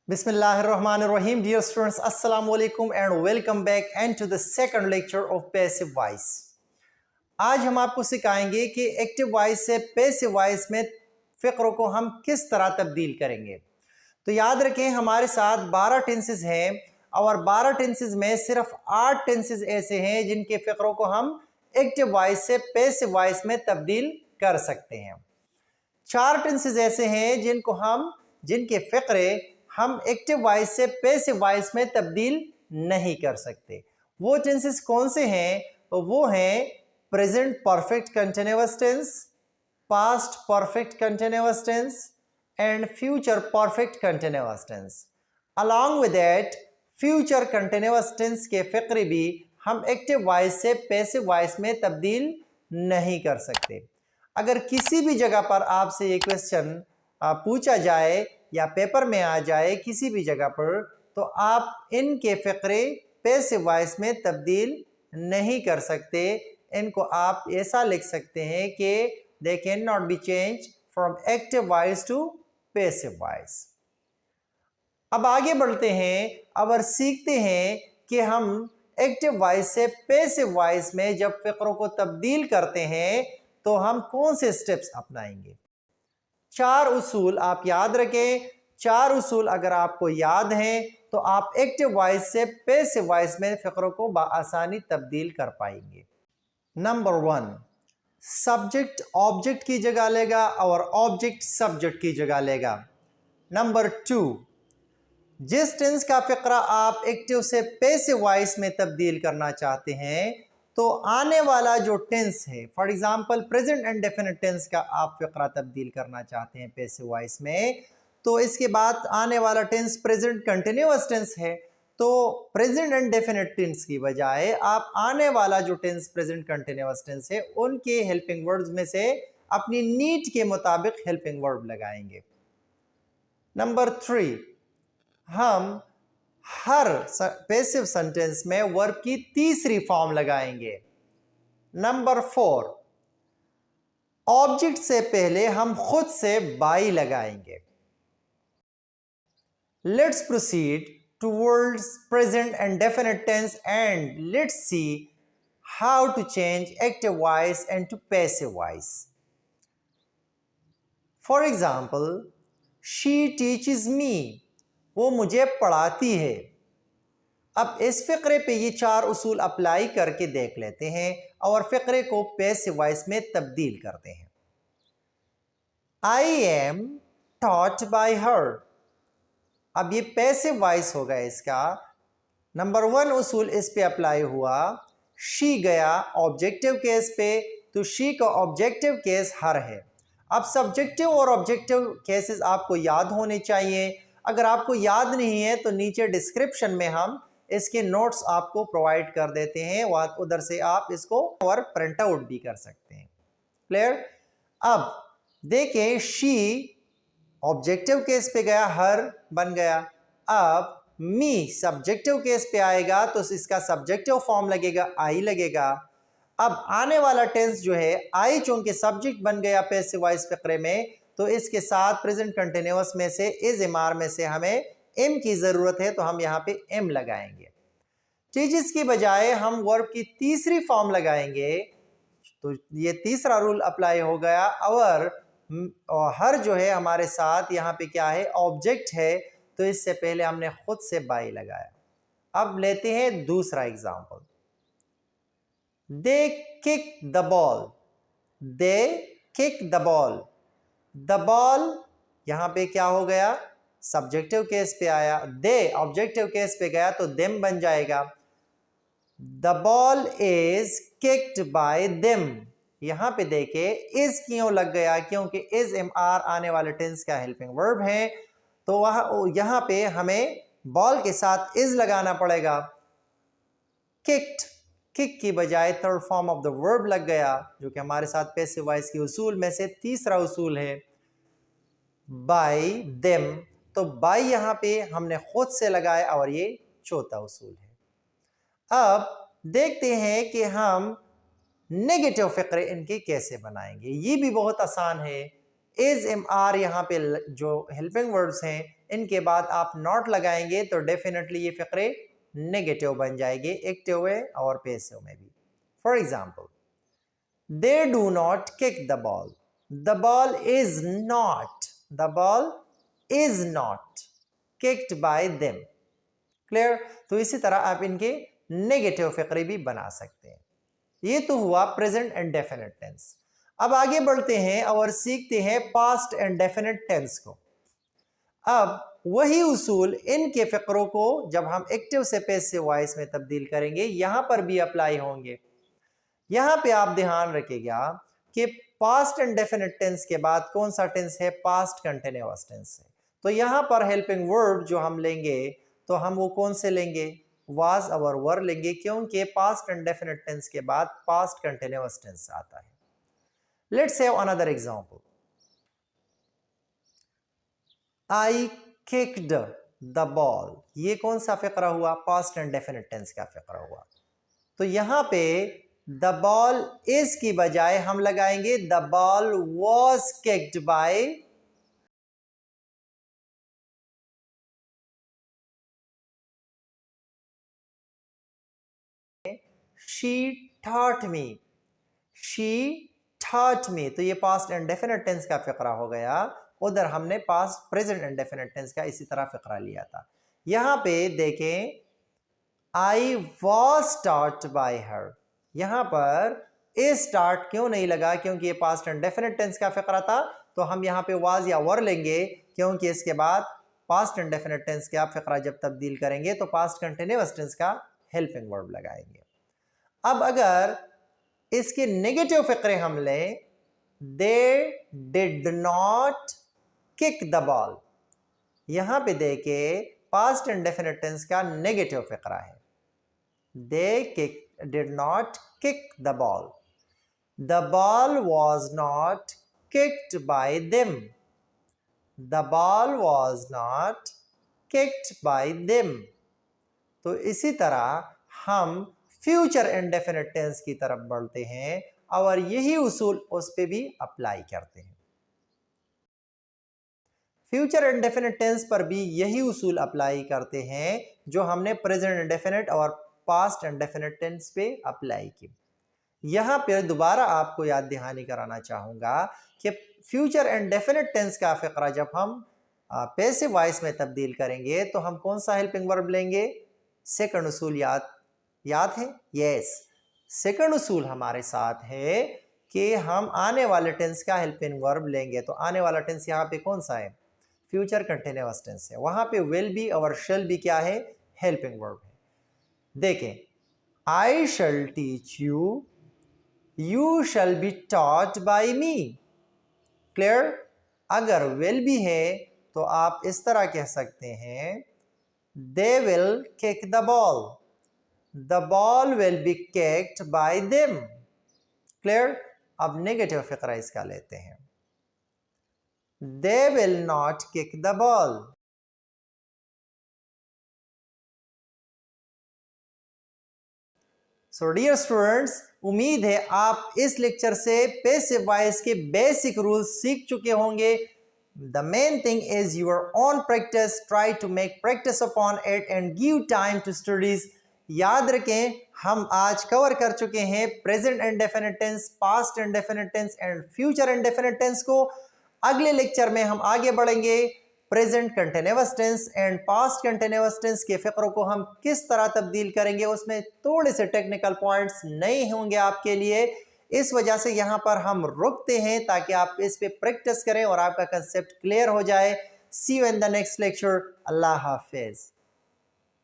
Bismillahirrahmanirrahim. Dear students, Assalamu alaikum and welcome back and to the second lecture of passive voice. आज हम आपको सिखाएंगे कि active voice से पैसिव वॉइस में फ़िक्रों को हम किस तरह तब्दील करेंगे। तो याद रखें हमारे साथ 12 टेंसेस हैं और 12 टेंसेस में सिर्फ 8 टेंसेस ऐसे हैं जिनके फ़िक्रों को हम एक्टिव वॉइस से पैसिव वॉइस में तब्दील कर सकते हैं। 4 टेंसेस ऐसे हैं जिनके फ़िक्रे हम एक्टिव वॉइस से पैसिव वॉइस में तब्दील नहीं कर सकते। वो टेंसेस कौन से हैं? तो वो हैं present perfect continuous tense, past perfect continuous tense and future perfect continuous tense. Along with that future continuous tense के फ़िक्रे भी हम एक्टिव वॉइस से पैसिव वॉइस में तब्दील नहीं कर सकते। अगर किसी भी जगह पर आपसे ये क्वेश्चन पूछा जाए या पेपर में आ जाए किसी भी जगह पर, तो आप इनके फ़िक्रे पैसिव वॉइस में तब्दील नहीं कर सकते। इनको आप ऐसा लिख सकते हैं कि they can not be change from active voice to passive voice. अब आगे बढ़ते हैं और सीखते हैं कि हम एक्टिव वॉइस से पैसिव वॉइस में जब फ़िक्रों को तब्दील करते हैं तो हम कौन से स्टेप्स अपनाएंगे। 4 उसूल आप याद रखें। 4 उसूल अगर आपको याद हैं तो आप एक्टिव वॉइस से पैसिव वॉइस में फ़िक्रों को बआसानी तब्दील कर पाएंगे। नंबर 1, सब्जेक्ट ऑब्जेक्ट की जगह लेगा और ऑब्जेक्ट सब्जेक्ट की जगह लेगा। नंबर 2, जिस टेंस का फ़िक्रा आप एक्टिव से पैसिव वॉइस में तब्दील करना चाहते हैं तो आने वाला जो टेंस है, for example present and definite tense का आप फ़िक्रा तब्दील करना चाहते हैं पैसिव वॉइस में, तो इसके बाद आने वाला टेंस प्रेजेंट कंटिन्यूअस टेंस है। तो प्रेजेंट एंड डेफिनेट टेंस की बजाय आप आने वाला जो टेंस प्रेजेंट कंटिन्यूअस टेंस है उनके हेल्पिंग वर्ड्स में से अपनी नीड के मुताबिक हेल्पिंग वर्ब लगाएंगे। नंबर 3, हम हर पैसिव सेंटेंस में वर्ब की तीसरी फॉर्म लगाएंगे। नंबर 4, ऑब्जेक्ट से पहले हम खुद से बाई लगाएंगे। Let's proceed towards present and definite tense and let's see how to change active voice and to passive voice. For example, she teaches me, वो मुझे पढ़ाती है। अब इस फ़िक्रे पे ये 4 उसूल अप्लाई करके देख लेते हैं और फ़िक्रे को पैसिव वॉइस में तब्दील करते हैं। आई एम टॉट बाय हर। अब ये पैसिव वॉइस हो गया इसका। नंबर 1 उसूल इस पे अप्लाई हुआ। शी गया ऑब्जेक्टिव केस पे, तो शी का ऑब्जेक्टिव केस हर है। अब सब्जेक्टिव और ऑब्जेक्टिव केसेस आपको याद होने चाहिए। अगर आपको याद नहीं है तो नीचे डिस्क्रिप्शन में हम इसके नोट्स आपको प्रोवाइड कर देते हैं, वहाँ उधर से आप इसको और प्रिंट आउट भी कर सकते हैं। क्लियर? अब देखें, शी ऑब्जेक्टिव केस पे गया, हर बन गया। अब मी सब्जेक्टिव केस पे आएगा तो इसका सब्जेक्टिव फॉर्म लगेगा, आई लगेगा। अब आने वाला टेंस जो है, आई चूंकि सब्जेक्ट बन गया पैसिव वॉइस फ़िक्रे में, तो इसके साथ प्रेजेंट कंटिन्यूअस में से इज एमआर में से हमें एम की ज़रूरत है, तो हम यहाँ पे एम लगाएंगे। टीचर्स की बजाय हम वर्ब की तीसरी फॉर्म लगाएंगे, तो ये तीसरा रूल अप्लाई हो गया। और हर जो है हमारे साथ यहाँ पे क्या है, ऑब्जेक्ट है, तो इससे पहले हमने खुद से बाई लगाया। अब लेते हैं दूसरा example. They kick the ball, they kick the ball. The ball यहाँ पे क्या हो गया, सब्जेक्टिव केस पे आया। दे ऑब्जेक्टिव केस पे गया तो देम बन जाएगा। The ball is kicked bye them. यहाँ पे देखे इज क्यों लग गया, क्योंकि इज एम आर आने वाले टेंस का हेल्पिंग वर्ब है, तो वह यहाँ पे हमें बॉल के साथ इज लगाना पड़ेगा। किक्ड, किक की बजाय third form of the verb लग गया, जो कि हमारे साथ पैसिव वॉइस के उसूल में से तीसरा उसूल है। बाय देम, तो बाय यहाँ पे हमने खुद से लगाया और ये चौथा उसूल है। अब देखते हैं कि हम नेगेटिव फ़िक्रे इनके कैसे बनाएंगे। ये भी बहुत आसान है। इज एम आर यहाँ पे जो हेल्पिंग वर्ड्स हैं इनके बाद आप नॉट लगाएंगे तो डेफिनेटली ये फ़िक्रे नेगेटिव बन जाएंगे एक्टिव में और पैसिव में भी। For example, they do not kick the ball, the ball is not kicked bye them. Clear? तो इसी तरह आप इनके नेगेटिव फ़िक्रे भी बना सकते हैं। ये तो हुआ प्रेजेंट एंड डेफिनेट टेंस। अब आगे बढ़ते हैं और सीखते हैं पास्ट एंड डेफिनेट टेंस को। अब वही उसूल इनके फ़िक्रों को जब हम एक्टिव से पैसिव वॉइस में तब्दील करेंगे यहां पर भी अप्लाई होंगे। यहां पे आप ध्यान रखिएगा कि पास्ट एंड डेफिनेट टेंस के बाद कौन सा टेंस है? पास्ट कंटिन्यूअस टेंस है। तो यहां पर हेल्पिंग वर्ब जो हम लेंगे तो हम वो कौन से लेंगे? वाज और वर लेंगे, क्योंकि पास्ट एंड डेफिनेट टेंस के बाद पास्ट कंटिन्यूअस टेंस आता है। Let's have another example. I kicked the ball, ये कौन सा फिक्रा हुआ? पास्ट एंड डेफिनेट टेंस का फिक्रा हुआ। तो यहां पे द बॉल इज की बजाय हम लगाएंगे the ball was kicked bye she taught me, she taught me। तो ये पास्ट एंड डेफिनेट टेंस का फिक्रा हो गया। उधर हमने past present and definite tense का इसी तरह फिक्रा लिया था। यहां पे देखें, I was taught by her, यहां पर इज स्टार्ट क्यों नहीं लगा? क्योंकि ये पास्ट एंड डेफिनेट टेंस का फिक्रा था। तो हम यहां पे वाज या वर लेंगे, क्योंकि इसके बाद पास्ट एंड डेफिनेट टेंस का फिक्रा जब तब्दील करेंगे तो पास्ट कंटिन्यूअस टेंस का हेल्पिंग वर्ब लगाएंगे। अब अगर इसके नेगेटिव फिक्रे हम लें, they did not kick the ball, यहां पे देखे पास्ट एंड डेफिनेट टेंस का नेगेटिव फिक्रा है। They did not kick the ball, the ball was not kicked bye them, the ball was not kicked bye them. तो इसी तरह हम future indefinite tense की तरफ बढ़ते हैं और यही उसूल उस पे भी अप्लाई करते हैं। फ्यूचर इंडेफिनिट टेंस पर भी यही उसूल अप्लाई करते हैं जो हमने प्रेजेंट इंडेफिनिट और पास्ट इंडेफिनिट टेंस पे अप्लाई की। यहां पर दोबारा आपको याद दहानी कराना चाहूंगा कि फ्यूचर इंडेफिनिट टेंस का फिक्रा जब हम पैसिव वॉइस में तब्दील करेंगे तो हम कौन सा हेल्पिंग वर्ब लेंगे? सेकंड उसूल याद है? यस, सेकंड उसूल हमारे साथ है कि हम आने वाले टेंस का हेल्पिंग वर्ब लेंगे। तो आने वाला टेंस यहाँ पे कौन सा है? फ्यूचर कंटिन्यूअस टेंस है। वहां पे विल बी और शैल बी क्या है? हेल्पिंग वर्ब है। देखें, I shall teach you, you shall be taught by me. Clear? अगर विल बी है तो आप इस तरह कह सकते हैं, they will kick the ball, the ball will be kicked by them। clear? अब नेगेटिव फिक्रा इसका लेते हैं, they will not kick the ball। so dear students, उम्मीद है आप इस लेक्चर से पैसिव वॉइस के बेसिक रूल्स सीख चुके होंगे। The main thing is your own practice, try to make practice upon it and give time to studies। याद रखें, हम आज कवर कर चुके हैं present indefinite tense, past indefinite tense and future indefinite tense को। अगले लेक्चर में हम आगे बढ़ेंगे present continuous tense and past continuous tense के फिक्रों को हम किस तरह तब्दील करेंगे। उसमें थोड़े से टेक्निकल पॉइंट्स नहीं होंगे आपके लिए, इस वजह से यहाँ पर हम रुकते हैं ताकि आप इस पे प्रैक्टिस करें और आपका कंसेप्ट क्लियर हो जाए। See you in the next lecture. अल्लाह हाफिज।